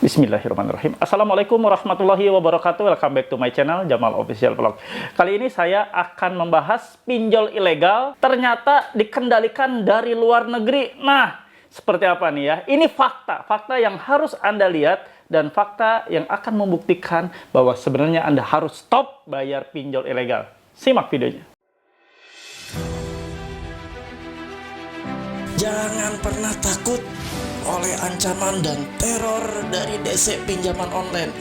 Bismillahirrahmanirrahim. Assalamualaikum warahmatullahi wabarakatuh. Welcome back to my channel Jamal Official Vlog. Kali ini saya akan membahas pinjol ilegal ternyata dikendalikan dari luar negeri. Nah, seperti apa nih ya? Ini fakta yang harus Anda lihat dan fakta yang akan membuktikan bahwa sebenarnya Anda harus stop bayar pinjol ilegal. Simak videonya. Jangan pernah takut oleh ancaman dan teror dari DC pinjaman online.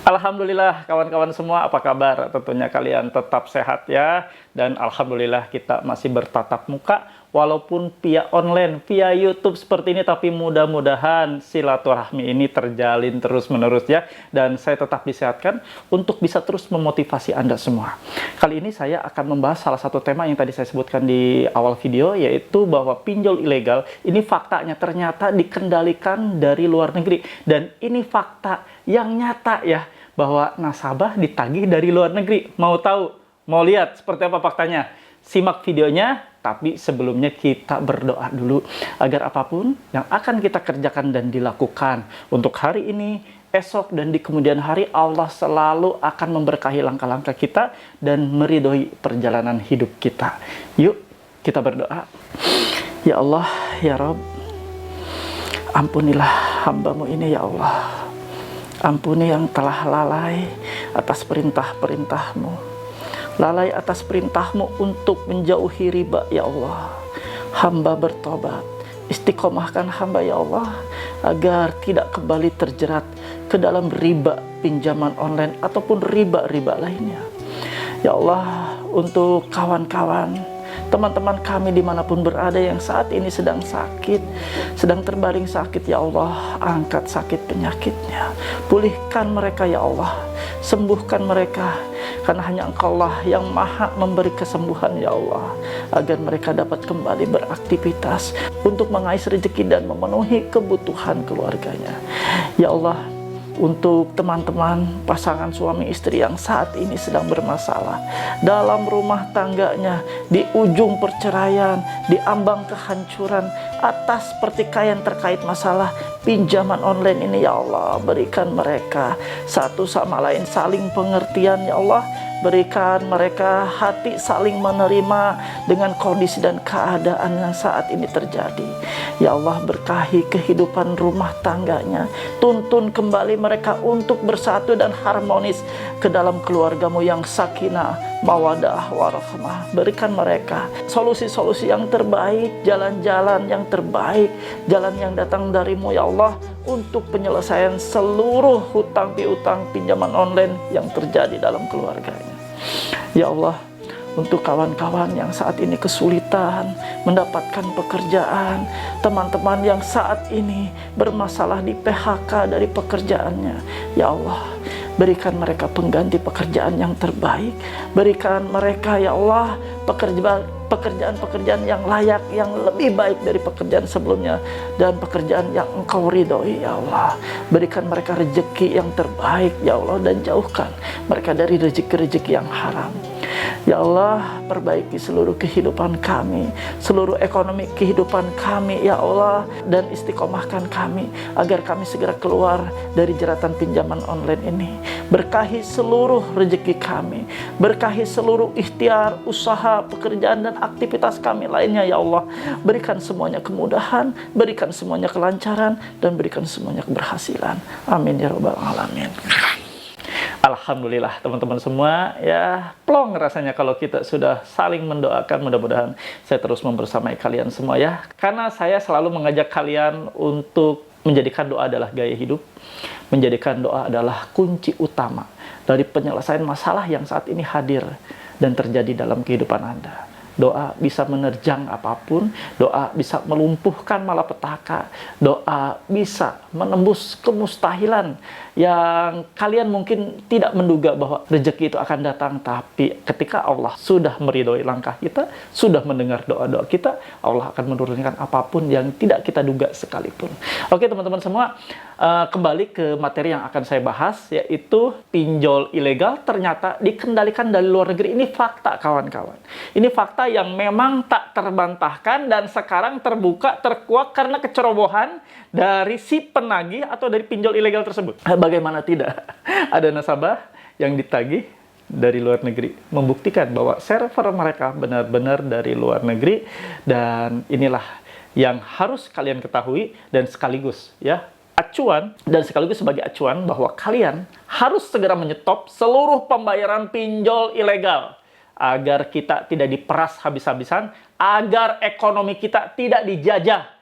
Alhamdulillah kawan-kawan semua, apa kabar? Tentunya kalian tetap sehat ya. Dan Alhamdulillah kita masih bertatap muka walaupun via online, via YouTube seperti ini. Tapi mudah-mudahan silaturahmi ini terjalin terus-menerus ya. Dan saya tetap disehatkan untuk bisa terus memotivasi Anda semua. Kali ini saya akan membahas salah satu tema yang tadi saya sebutkan di awal video, yaitu bahwa pinjol ilegal ini faktanya ternyata dikendalikan dari luar negeri. Dan ini fakta yang nyata ya, bahwa nasabah ditagih dari luar negeri. Mau tahu? Mau lihat seperti apa faktanya? Simak videonya, tapi sebelumnya kita berdoa dulu agar apapun yang akan kita kerjakan dan dilakukan untuk hari ini, esok, dan di kemudian hari, Allah selalu akan memberkahi langkah-langkah kita dan meridhoi perjalanan hidup kita. Yuk, kita berdoa. Ya Allah, ya Rabb, ampunilah hamba-Mu ini ya Allah. Ampuni yang telah lalai atas perintah-perintah-Mu. Lalai atas perintah-Mu untuk menjauhi riba, ya Allah. Hamba bertobat. Istiqomahkan hamba, ya Allah, agar tidak kembali terjerat ke dalam riba pinjaman online ataupun riba-riba lainnya. Ya Allah, untuk kawan-kawan, teman-teman kami dimanapun berada yang saat ini sedang sakit, sedang terbaring sakit, ya Allah, angkat sakit penyakitnya, pulihkan mereka ya Allah, sembuhkan mereka, karena hanya Engkau lah yang maha memberi kesembuhan ya Allah, agar mereka dapat kembali beraktivitas untuk mengais rezeki dan memenuhi kebutuhan keluarganya. Ya Allah, untuk teman-teman pasangan suami istri yang saat ini sedang bermasalah dalam rumah tangganya, di ujung perceraian, di ambang kehancuran atas pertikaian terkait masalah pinjaman online ini, ya Allah, berikan mereka satu sama lain saling pengertian ya Allah. Berikan mereka hati saling menerima dengan kondisi dan keadaan yang saat ini terjadi. Ya Allah, berkahi kehidupan rumah tangganya. Tuntun kembali mereka untuk bersatu dan harmonis ke dalam keluarga-Mu yang sakinah, mawadah, warahmah. Berikan mereka solusi-solusi yang terbaik, jalan-jalan yang terbaik, jalan yang datang dari-Mu ya Allah, untuk penyelesaian seluruh hutang piutang pinjaman online yang terjadi dalam keluarganya. Ya Allah, untuk kawan-kawan yang saat ini kesulitan mendapatkan pekerjaan, teman-teman yang saat ini bermasalah di PHK dari pekerjaannya, ya Allah, berikan mereka pengganti pekerjaan yang terbaik. Berikan mereka ya Allah pekerjaan-pekerjaan yang layak, yang lebih baik dari pekerjaan sebelumnya, dan pekerjaan yang Engkau ridhoi ya Allah. Berikan mereka rezeki yang terbaik ya Allah, dan jauhkan mereka dari rezeki-rezeki yang haram. Ya Allah, perbaiki seluruh kehidupan kami, seluruh ekonomi kehidupan kami ya Allah, dan istiqomahkan kami agar kami segera keluar dari jeratan pinjaman online ini. Berkahi seluruh rezeki kami, berkahi seluruh ikhtiar, usaha, pekerjaan, dan aktivitas kami lainnya ya Allah. Berikan semuanya kemudahan, berikan semuanya kelancaran, dan berikan semuanya keberhasilan. Amin ya rabbal alamin. Alhamdulillah teman-teman semua ya, plong rasanya kalau kita sudah saling mendoakan. Mudah-mudahan saya terus membersamai kalian semua ya, karena saya selalu mengajak kalian untuk menjadikan doa adalah gaya hidup, menjadikan doa adalah kunci utama dari penyelesaian masalah yang saat ini hadir dan terjadi dalam kehidupan Anda. Doa bisa menerjang apapun, doa bisa melumpuhkan malapetaka, doa bisa menembus kemustahilan yang kalian mungkin tidak menduga bahwa rezeki itu akan datang. Tapi ketika Allah sudah meridhoi langkah kita, sudah mendengar doa-doa kita, Allah akan menurunkan apapun yang tidak kita duga sekalipun. Oke teman-teman semua, kembali ke materi yang akan saya bahas, yaitu pinjol ilegal ternyata dikendalikan dari luar negeri. Ini fakta kawan-kawan. Ini fakta yang memang tak terbantahkan dan sekarang terbuka, terkuak karena kecerobohan dari si penagih atau dari pinjol ilegal tersebut. Bagaimana tidak? Ada nasabah yang ditagih dari luar negeri, membuktikan bahwa server mereka benar-benar dari luar negeri, dan inilah yang harus kalian ketahui dan sekaligus acuan, dan sekaligus sebagai acuan bahwa kalian harus segera menyetop seluruh pembayaran pinjol ilegal agar kita tidak diperas habis-habisan, agar ekonomi kita tidak dijajah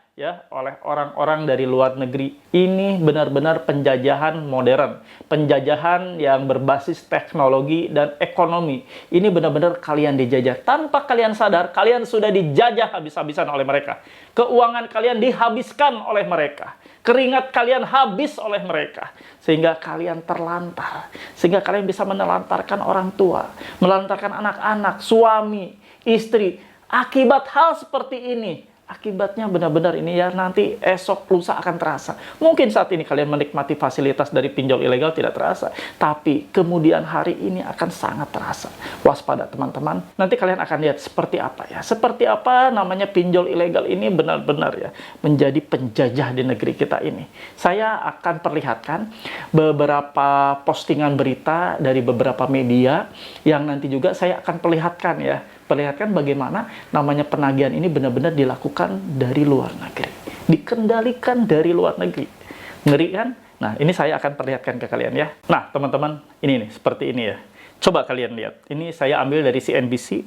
oleh orang-orang dari luar negeri. Ini benar-benar penjajahan modern, penjajahan yang berbasis teknologi dan ekonomi. Ini benar-benar kalian dijajah. Tanpa kalian sadar, kalian sudah dijajah habis-habisan oleh mereka. Keuangan kalian dihabiskan oleh mereka. Keringat kalian habis oleh mereka. Sehingga kalian terlantar. Sehingga kalian bisa menelantarkan orang tua, menelantarkan anak-anak, suami, istri. Akibat hal seperti ini, akibatnya benar-benar ini nanti esok lusa akan terasa. Mungkin saat ini kalian menikmati fasilitas dari pinjol ilegal tidak terasa, tapi kemudian hari ini akan sangat terasa. Waspada teman-teman. Nanti kalian akan lihat seperti apa seperti apa namanya pinjol ilegal ini benar-benar menjadi penjajah di negeri kita ini. Saya akan perlihatkan beberapa postingan berita dari beberapa media yang nanti juga saya akan perlihatkan bagaimana namanya penagihan ini benar-benar dilakukan dari luar negeri, dikendalikan dari luar negeri. Ngeri kan? Nah, ini saya akan perlihatkan ke kalian ya. Nah, teman-teman, ini nih, seperti ini ya. Coba kalian lihat. Ini saya ambil dari CNBC.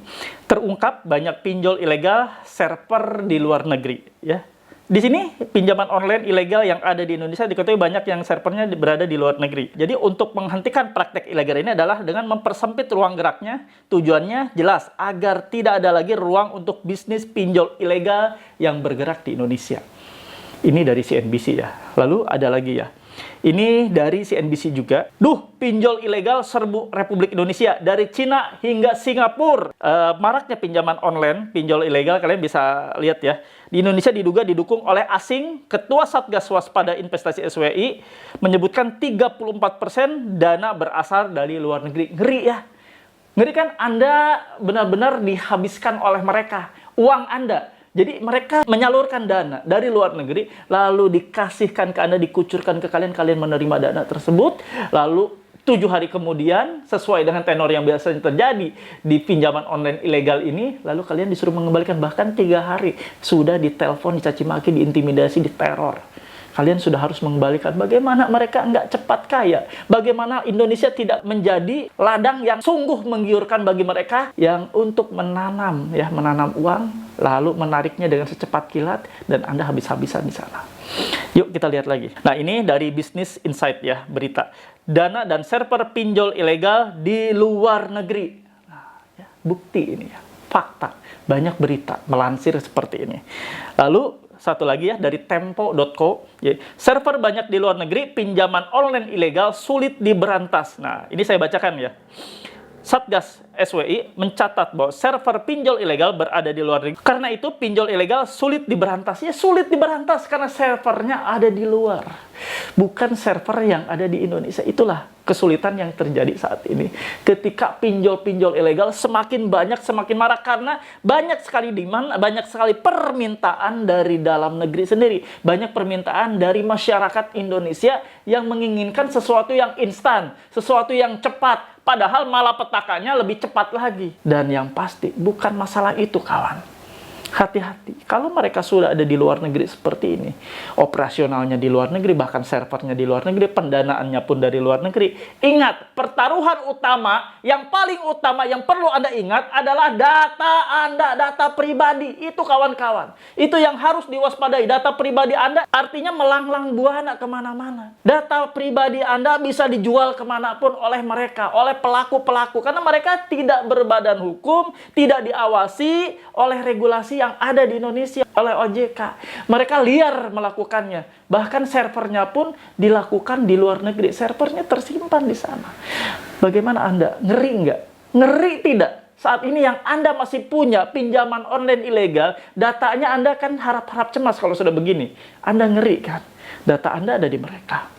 Terungkap banyak pinjol ilegal server di luar negeri ya. Di sini pinjaman online ilegal yang ada di Indonesia diketahui banyak yang servernya berada di luar negeri. Jadi untuk menghentikan praktek ilegal ini adalah dengan mempersempit ruang geraknya. Tujuannya jelas agar tidak ada lagi ruang untuk bisnis pinjol ilegal yang bergerak di Indonesia. Ini dari CNBC ya. Lalu ada lagi ya. Ini dari CNBC juga. Pinjol ilegal serbu Republik Indonesia dari Cina hingga Singapura. Maraknya pinjaman online, pinjol ilegal, kalian bisa lihat ya. Di Indonesia diduga didukung oleh asing. Ketua Satgas Waspada Investasi SWI menyebutkan 34% dana berasal dari luar negeri. Ngeri ya. Ngeri kan? Anda benar-benar dihabiskan oleh mereka. Uang Anda. Jadi mereka menyalurkan dana dari luar negeri, lalu dikasihkan ke Anda, dikucurkan ke kalian, kalian menerima dana tersebut, lalu 7 hari kemudian, sesuai dengan tenor yang biasanya terjadi di pinjaman online ilegal ini, lalu kalian disuruh mengembalikan, bahkan 3 hari, sudah ditelepon, dicaci maki, diintimidasi, diteror. Kalian sudah harus mengembalikan. Bagaimana mereka nggak cepat kaya? Bagaimana Indonesia tidak menjadi ladang yang sungguh menggiurkan bagi mereka yang untuk menanam uang, lalu menariknya dengan secepat kilat, dan Anda habis-habisan di sana. Yuk kita lihat lagi. Nah, ini dari Business Insight ya, berita. Dana dan server pinjol ilegal di luar negeri. Nah, bukti ini ya, fakta. Banyak berita melansir seperti ini. Lalu satu lagi ya, dari tempo.co. Server banyak di luar negeri, pinjaman online ilegal sulit diberantas. Nah, ini saya bacakan ya. Satgas SWI mencatat bahwa server pinjol ilegal berada di luar negeri. Karena itu pinjol ilegal sulit diberantas. Ya sulit diberantas karena servernya ada di luar. Bukan server yang ada di Indonesia. Itulah kesulitan yang terjadi saat ini. Ketika pinjol-pinjol ilegal semakin banyak, semakin marak. Karena banyak sekali demand, banyak sekali permintaan dari dalam negeri sendiri. Banyak permintaan dari masyarakat Indonesia yang menginginkan sesuatu yang instan, sesuatu yang cepat. Padahal malapetakannya lebih cepat lagi. Dan yang pasti bukan masalah itu, kawan. Hati-hati, kalau mereka sudah ada di luar negeri seperti ini, operasionalnya di luar negeri, bahkan servernya di luar negeri, pendanaannya pun dari luar negeri. Ingat, pertaruhan utama, yang paling utama yang perlu Anda ingat adalah data Anda, data pribadi. Itu kawan-kawan, itu yang harus diwaspadai. Data pribadi Anda artinya melanglang buana kemana-mana. Data pribadi Anda bisa dijual kemanapun oleh mereka, oleh pelaku-pelaku, karena mereka tidak berbadan hukum, tidak diawasi oleh regulasi yang ada di Indonesia oleh OJK. Mereka liar melakukannya. Bahkan servernya pun dilakukan di luar negeri. Servernya tersimpan di sana. Bagaimana Anda? Ngeri nggak? Ngeri tidak? Saat ini yang Anda masih punya pinjaman online ilegal, datanya Anda kan harap-harap cemas kalau sudah begini. Anda ngeri kan? Data Anda ada di mereka.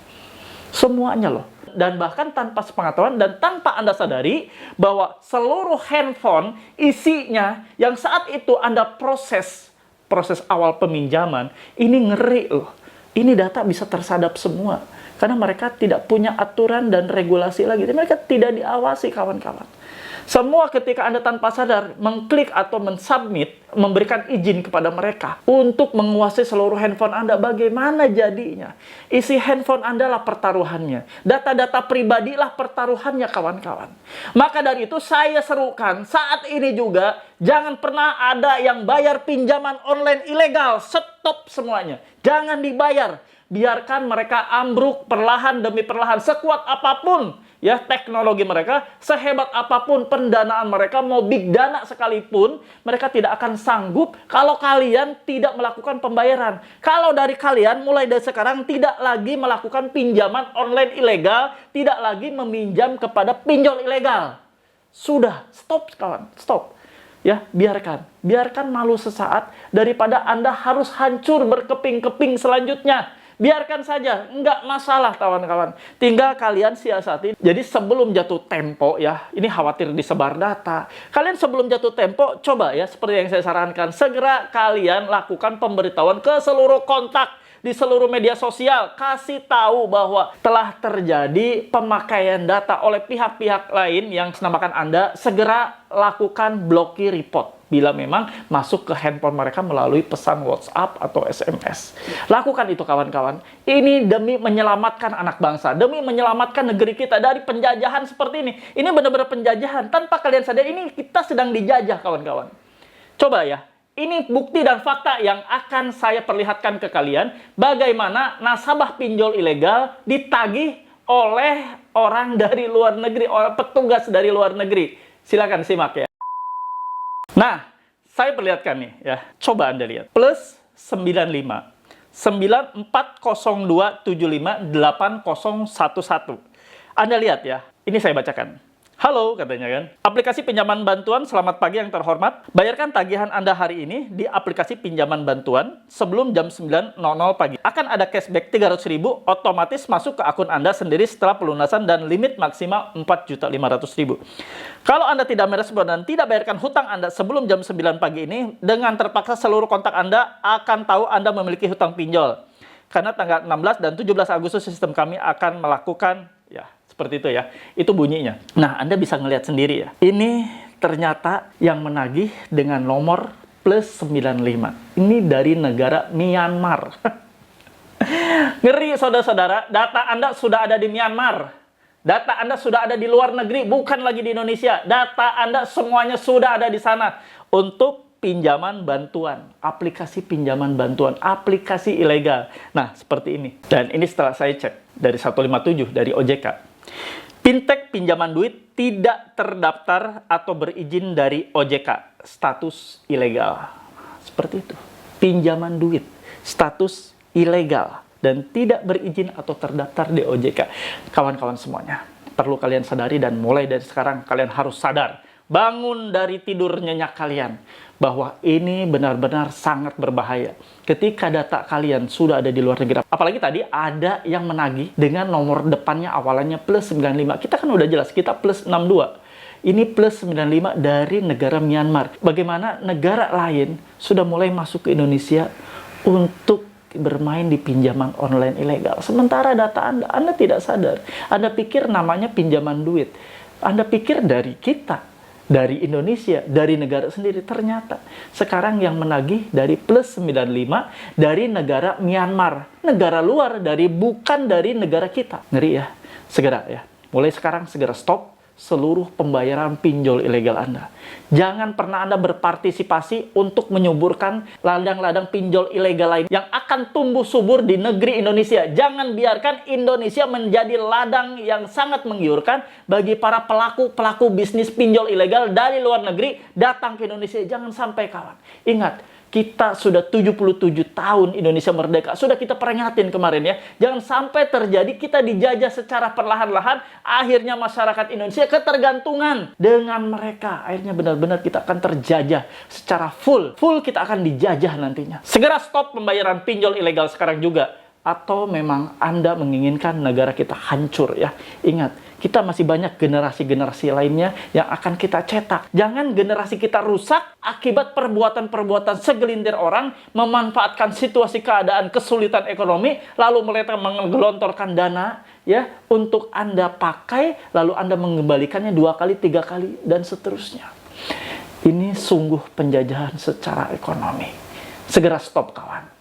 Semuanya loh. Dan bahkan tanpa sepengetahuan dan tanpa Anda sadari bahwa seluruh handphone isinya yang saat itu Anda proses awal peminjaman, ini ngeri loh. Ini data bisa tersadap semua. Karena mereka tidak punya aturan dan regulasi lagi. Mereka tidak diawasi kawan-kawan. Semua ketika Anda tanpa sadar mengklik atau mensubmit, memberikan izin kepada mereka untuk menguasai seluruh handphone Anda. Bagaimana jadinya? Isi handphone Anda lah pertaruhannya. Data-data pribadi lah pertaruhannya kawan-kawan. Maka dari itu saya serukan saat ini juga, jangan pernah ada yang bayar pinjaman online ilegal. Stop semuanya. Jangan dibayar. Biarkan mereka ambruk perlahan demi perlahan. Sekuat apapun ya teknologi mereka, sehebat apapun pendanaan mereka, mau big dana sekalipun, mereka tidak akan sanggup kalau kalian tidak melakukan pembayaran. Kalau dari kalian mulai dari sekarang tidak lagi melakukan pinjaman online ilegal, tidak lagi meminjam kepada pinjol ilegal. Sudah, stop kawan, stop. Ya, biarkan malu sesaat daripada Anda harus hancur berkeping-keping selanjutnya. Biarkan saja, nggak masalah kawan-kawan. Tinggal kalian siasati. Jadi sebelum jatuh tempo ya, ini khawatir disebar data. Kalian sebelum jatuh tempo, coba ya, seperti yang saya sarankan, segera kalian lakukan pemberitahuan ke seluruh kontak di seluruh media sosial. Kasih tahu bahwa telah terjadi pemakaian data oleh pihak-pihak lain yang senamakan Anda. Segera lakukan blokir report bila memang masuk ke handphone mereka melalui pesan WhatsApp atau SMS. Lakukan itu kawan-kawan. Ini demi menyelamatkan anak bangsa, demi menyelamatkan negeri kita dari penjajahan seperti ini. Ini benar-benar penjajahan. Tanpa kalian sadar, ini kita sedang dijajah kawan-kawan. Coba ya, ini bukti dan fakta yang akan saya perlihatkan ke kalian. Bagaimana nasabah pinjol ilegal ditagih oleh orang dari luar negeri, oleh petugas dari luar negeri. Silakan simak ya. Nah, saya perlihatkan nih ya. Coba Anda lihat. Plus 95 9402758011. Anda lihat ya. Ini saya bacakan. Halo, katanya kan. Aplikasi pinjaman bantuan, selamat pagi yang terhormat. Bayarkan tagihan Anda hari ini di aplikasi pinjaman bantuan sebelum jam 9.00 pagi. Akan ada cashback 300.000 otomatis masuk ke akun Anda sendiri setelah pelunasan dan limit maksimal 4.500.000. Kalau Anda tidak merespon dan tidak bayarkan hutang Anda sebelum jam 9 pagi ini, dengan terpaksa seluruh kontak Anda akan tahu Anda memiliki hutang pinjol. Karena tanggal 16 dan 17 Agustus sistem kami akan melakukan, ya, seperti itu ya. Itu bunyinya. Nah, Anda bisa ngelihat sendiri ya. Ini ternyata yang menagih dengan nomor plus 95. Ini dari negara Myanmar. Ngeri saudara-saudara, data Anda sudah ada di Myanmar. Data Anda sudah ada di luar negeri, bukan lagi di Indonesia. Data Anda semuanya sudah ada di sana. Untuk pinjaman bantuan, aplikasi pinjaman bantuan, aplikasi ilegal. Nah, seperti ini. Dan ini setelah saya cek dari 157 dari OJK. Fintech pinjaman duit tidak terdaftar atau berizin dari OJK, status ilegal. Seperti itu. Pinjaman duit, status ilegal dan tidak berizin atau terdaftar di OJK. Kawan-kawan semuanya, perlu kalian sadari dan mulai dari sekarang kalian harus sadar. Bangun dari tidur nyenyak kalian bahwa ini benar-benar sangat berbahaya ketika data kalian sudah ada di luar negeri. Apalagi tadi ada yang menagih dengan nomor depannya awalannya plus 95. Kita kan udah jelas, kita plus 62. Ini plus 95 dari negara Myanmar. Bagaimana negara lain sudah mulai masuk ke Indonesia untuk bermain di pinjaman online ilegal. Sementara data Anda tidak sadar. Anda pikir namanya pinjaman duit. Anda pikir dari kita. dari Indonesia, dari negara sendiri. Ternyata sekarang yang menagih dari plus 95 dari negara Myanmar, negara luar, bukan dari negara kita. Ngeri ya. Segera ya. Mulai sekarang segera stop seluruh pembayaran pinjol ilegal Anda. Jangan pernah Anda berpartisipasi untuk menyuburkan ladang-ladang pinjol ilegal lain yang akan tumbuh subur di negeri Indonesia. Jangan biarkan Indonesia menjadi ladang yang sangat menggiurkan bagi para pelaku bisnis pinjol ilegal dari luar negeri datang ke Indonesia. Jangan sampai, kawan. Ingat, kita sudah 77 tahun Indonesia merdeka. Sudah kita peringatin kemarin ya. Jangan sampai terjadi kita dijajah secara perlahan-lahan. Akhirnya masyarakat Indonesia ketergantungan dengan mereka. Akhirnya benar-benar kita akan terjajah secara full. Full kita akan dijajah nantinya. Segera stop pembayaran pinjol ilegal sekarang juga. Atau memang Anda menginginkan negara kita hancur ya. Ingat, kita masih banyak generasi-generasi lainnya yang akan kita cetak. Jangan generasi kita rusak akibat perbuatan-perbuatan segelintir orang memanfaatkan situasi keadaan kesulitan ekonomi, lalu mereka menggelontorkan dana ya untuk Anda pakai, lalu Anda mengembalikannya 2 kali, 3 kali, dan seterusnya. Ini sungguh penjajahan secara ekonomi. Segera stop, kawan.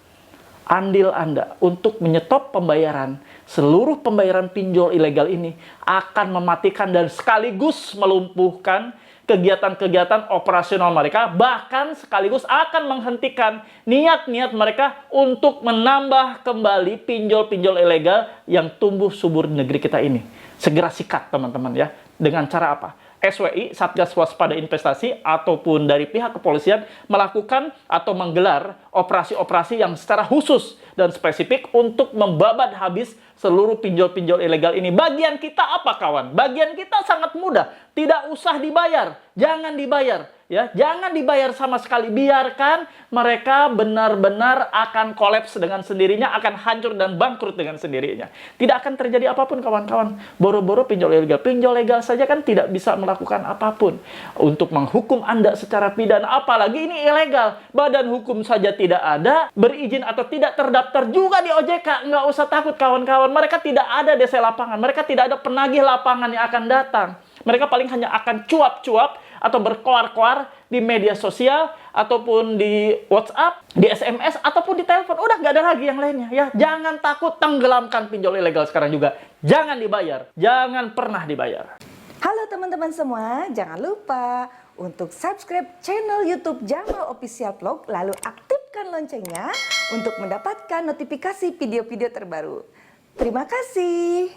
Andil Anda untuk menyetop pembayaran, seluruh pembayaran pinjol ilegal ini akan mematikan dan sekaligus melumpuhkan kegiatan-kegiatan operasional mereka, bahkan sekaligus akan menghentikan niat-niat mereka untuk menambah kembali pinjol-pinjol ilegal yang tumbuh subur di negeri kita ini. Segera sikat, teman-teman ya. Dengan cara apa? SWI, Satgas Waspada Investasi, ataupun dari pihak kepolisian melakukan atau menggelar operasi-operasi yang secara khusus dan spesifik untuk membabat habis seluruh pinjol-pinjol ilegal ini. Bagian kita apa, kawan? Bagian kita sangat mudah. Tidak usah dibayar. Jangan dibayar. Ya, jangan dibayar sama sekali. Biarkan mereka benar-benar akan kolaps dengan sendirinya, akan hancur dan bangkrut dengan sendirinya. Tidak akan terjadi apapun, kawan-kawan. Boro-boro pinjol ilegal. Pinjol legal saja kan tidak bisa melakukan apapun untuk menghukum Anda secara pidana. Apalagi ini ilegal. Badan hukum saja tidak ada, berizin atau tidak terdaftar juga di OJK. Nggak usah takut, kawan-kawan. Mereka tidak ada desa lapangan. Mereka tidak ada penagih lapangan yang akan datang. Mereka paling hanya akan cuap-cuap atau berkoar-koar di media sosial, ataupun di WhatsApp, di SMS, ataupun di telepon. Udah nggak ada lagi yang lainnya ya. Jangan takut, tenggelamkan pinjol ilegal sekarang juga. Jangan dibayar. Jangan pernah dibayar. Halo teman-teman semua, jangan lupa untuk subscribe channel YouTube Jamal Official Vlog, lalu aktifkan loncengnya untuk mendapatkan notifikasi video-video terbaru. Terima kasih.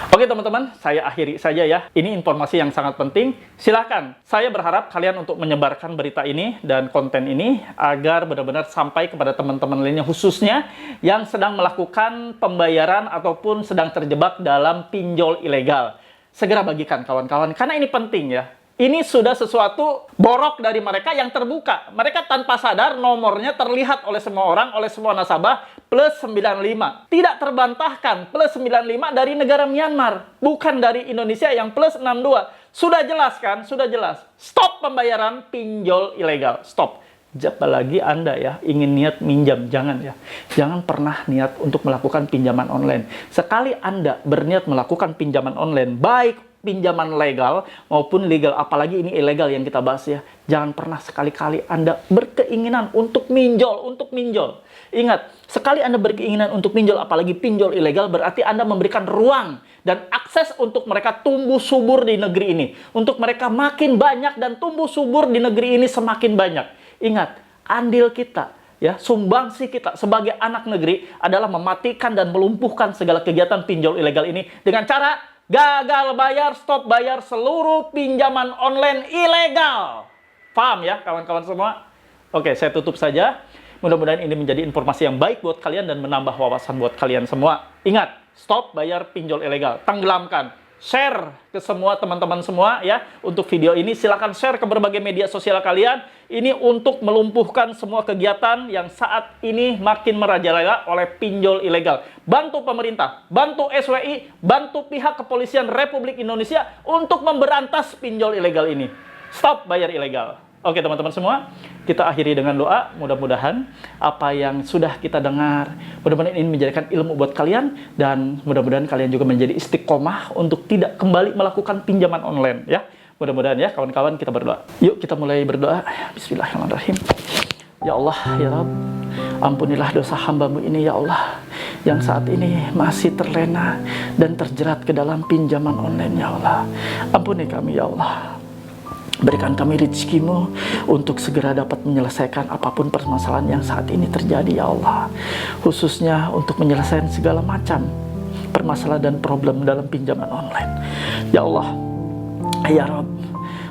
Oke teman-teman, saya akhiri saja ya. Ini informasi yang sangat penting. Silahkan, saya berharap kalian untuk menyebarkan berita ini dan konten ini agar benar-benar sampai kepada teman-teman lainnya, khususnya yang sedang melakukan pembayaran ataupun sedang terjebak dalam pinjol ilegal. Segera bagikan, kawan-kawan, karena ini penting ya. Ini sudah sesuatu borok dari mereka yang terbuka. Mereka tanpa sadar nomornya terlihat oleh semua orang, oleh semua nasabah, plus 95. Tidak terbantahkan, plus 95 dari negara Myanmar. Bukan dari Indonesia yang plus 62. Sudah jelas kan? Sudah jelas. Stop pembayaran pinjol ilegal. Stop. Apalagi Anda ya, ingin niat minjam, jangan ya. Jangan pernah niat untuk melakukan pinjaman online. Sekali Anda berniat melakukan pinjaman online, baik pinjaman legal maupun legal, apalagi ini ilegal yang kita bahas ya. Jangan pernah sekali-kali Anda berkeinginan untuk minjol. Ingat, sekali Anda berkeinginan untuk minjol, apalagi pinjol ilegal, berarti Anda memberikan ruang dan akses untuk mereka tumbuh subur di negeri ini. Untuk mereka makin banyak dan tumbuh subur di negeri ini semakin banyak. Ingat, andil kita, ya, sumbangsi kita sebagai anak negeri adalah mematikan dan melumpuhkan segala kegiatan pinjol ilegal ini dengan cara gagal bayar, stop bayar seluruh pinjaman online ilegal. Paham ya kawan-kawan semua? Oke, saya tutup saja. Mudah-mudahan ini menjadi informasi yang baik buat kalian dan menambah wawasan buat kalian semua. Ingat, stop bayar pinjol ilegal. Tenggelamkan. Share ke semua teman-teman semua ya. Untuk video ini silakan share ke berbagai media sosial kalian. Ini untuk melumpuhkan semua kegiatan yang saat ini makin merajalela oleh pinjol ilegal. Bantu pemerintah, bantu SWI, bantu pihak kepolisian Republik Indonesia untuk memberantas pinjol ilegal ini. Stop bayar ilegal. Oke teman-teman semua, kita akhiri dengan doa. Mudah-mudahan apa yang sudah kita dengar, mudah-mudahan ini menjadikan ilmu buat kalian, dan mudah-mudahan kalian juga menjadi istiqomah untuk tidak kembali melakukan pinjaman online ya. Mudah-mudahan ya kawan-kawan kita berdoa. Yuk kita mulai berdoa. Bismillahirrahmanirrahim. Ya Allah, ya Rabb, ampunilah dosa hamba-Mu ini ya Allah, yang saat ini masih terlena dan terjerat ke dalam pinjaman online ya Allah. Ampuni kami ya Allah. Berikan kami rezeki-Mu untuk segera dapat menyelesaikan apapun permasalahan yang saat ini terjadi ya Allah. Khususnya untuk menyelesaikan segala macam permasalahan dan problem dalam pinjaman online. Ya Allah, ya Rabb,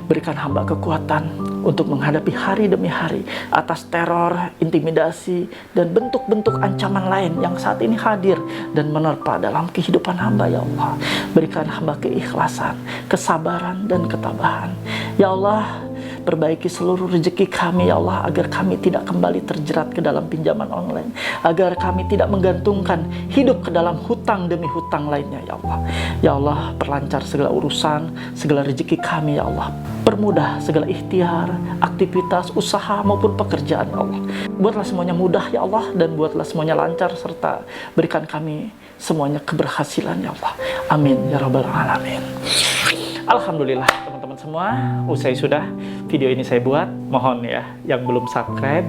berikan hamba kekuatan untuk menghadapi hari demi hari atas teror, intimidasi, dan bentuk-bentuk ancaman lain yang saat ini hadir dan menerpa dalam kehidupan hamba ya Allah. Berikan hamba keikhlasan, kesabaran, dan ketabahan. Ya Allah, perbaiki seluruh rezeki kami ya Allah, agar kami tidak kembali terjerat ke dalam pinjaman online, agar kami tidak menggantungkan hidup ke dalam hutang demi hutang lainnya ya Allah. Ya Allah, perlancar segala urusan, segala rezeki kami ya Allah. Permudah segala ikhtiar, aktivitas, usaha maupun pekerjaan ya Allah. Buatlah semuanya mudah ya Allah, dan buatlah semuanya lancar, serta berikan kami semuanya keberhasilan ya Allah. Amin ya rabbal alamin. Alhamdulillah teman-teman semua, usai sudah video ini saya buat. Mohon ya, yang belum subscribe,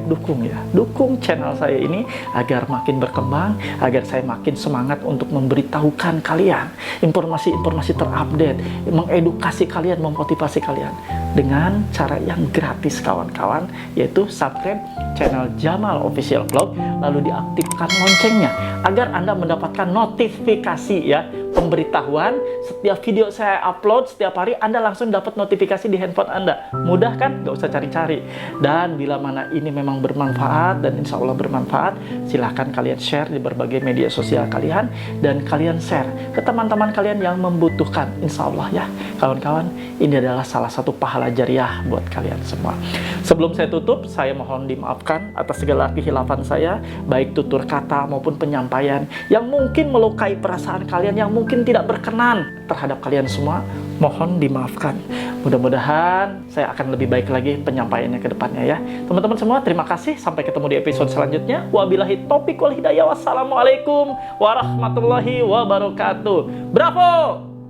dukung channel saya ini agar makin berkembang, agar saya makin semangat untuk memberitahukan kalian informasi-informasi terupdate, mengedukasi kalian, memotivasi kalian dengan cara yang gratis kawan-kawan, yaitu subscribe channel Jamal Official Vlog, lalu diaktifkan loncengnya agar Anda mendapatkan notifikasi ya, pemberitahuan setiap video saya upload setiap hari. Anda langsung dapat notifikasi di handphone Anda. Mudah kan? Gak usah cari-cari. Dan bila mana ini memang bermanfaat, dan insya Allah bermanfaat, silahkan kalian share di berbagai media sosial kalian, dan kalian share ke teman-teman kalian yang membutuhkan. Insya Allah ya kawan-kawan, ini adalah salah satu pahala jariah buat kalian semua. Sebelum saya tutup, saya mohon dimaafkan atas segala kehilafan saya, baik tutur kata maupun penyampaian yang mungkin melukai perasaan kalian, yang mungkin tidak berkenan terhadap kalian semua. Mohon dimaafkan. Mudah-mudahan saya akan lebih baik lagi penyampaiannya ke depannya ya. Teman-teman semua, terima kasih. Sampai ketemu di episode selanjutnya. Wabillahi taufiq wal hidayah. Wassalamualaikum warahmatullahi wabarakatuh. Bravo!